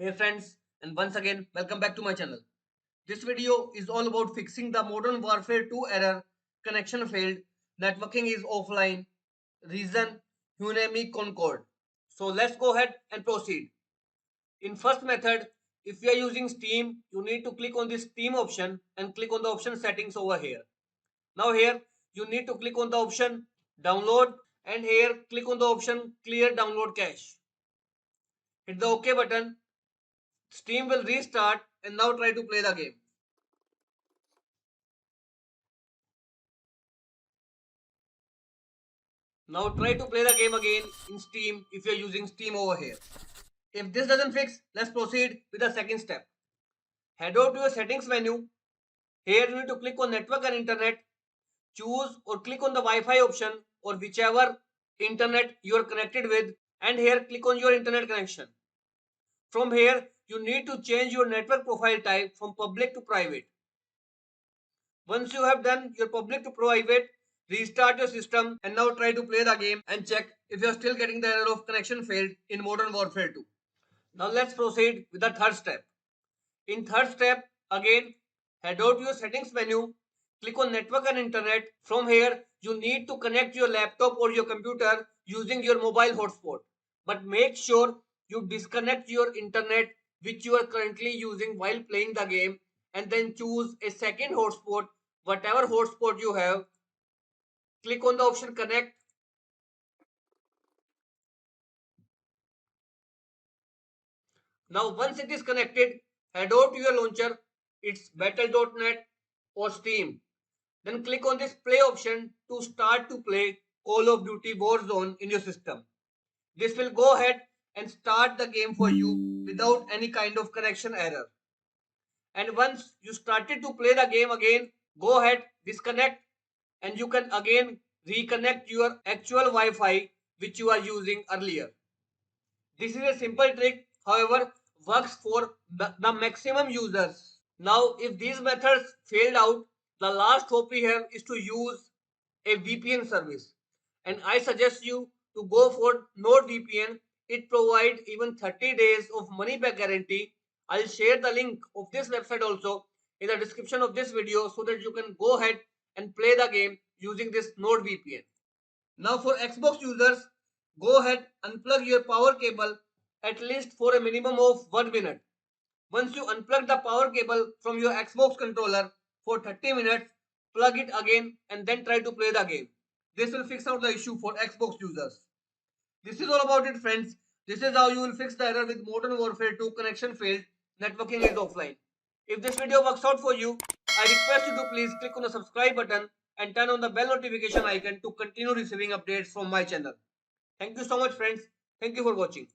Hey friends, and once again welcome back to my channel. This video is all about fixing the Modern Warfare 2 error, connection failed, networking is offline, reason Hueneme Concord. So let's go ahead and proceed. In first method, if you are using Steam, you need to click on the Steam option and click on the option settings over here. Now here you need to click on the option download and here click on the option clear download cache. Hit the OK button. Steam will restart and now try to play the game. Now try to play the game again in Steam if you're using Steam over here. If this doesn't fix, let's proceed with the second step. Head over to your settings menu. Here you need to click on network and internet. Choose or click on the Wi-Fi option or whichever internet you are connected with, and here click on your internet connection. From here you need to change your network profile type from public to private. Once you have done your public to private, restart your system and now try to play the game and check if you are still getting the error of connection failed in Modern Warfare 2. Now let's proceed with the third step. In third step, again, head out to your settings menu, click on network and internet. From here, you need to connect your laptop or your computer using your mobile hotspot. But make sure you disconnect your internet which you are currently using while playing the game and then choose a second hotspot, whatever hotspot you have. Click on the option connect. Now once it is connected, head over to your launcher, it's battle.net or Steam. Then click on this play option to start to play Call of Duty Warzone in your system. This will go ahead and start the game for you without any kind of connection error. And once you started to play the game again, go ahead, disconnect, and you can again reconnect your actual Wi-Fi which you are using earlier. This is a simple trick, however, works for the maximum users. Now, if these methods failed out, the last hope we have is to use a VPN service. And I suggest you to go for NordVPN. It provides even 30 days of money back guarantee. I'll share the link of this website also in the description of this video so that you can go ahead and play the game using this NordVPN. Now for Xbox users, go ahead, unplug your power cable at least for a minimum of 1 minute. Once you unplug the power cable from your Xbox controller for 30 minutes, plug it again and then try to play the game. This will fix out the issue for Xbox users. This is all about it, friends. This is how you will fix the error with Modern Warfare 2 connection failed, networking is offline. If this video works out for you, I request you to please click on the subscribe button and turn on the bell notification icon to continue receiving updates from my channel. Thank you so much, friends. Thank you for watching.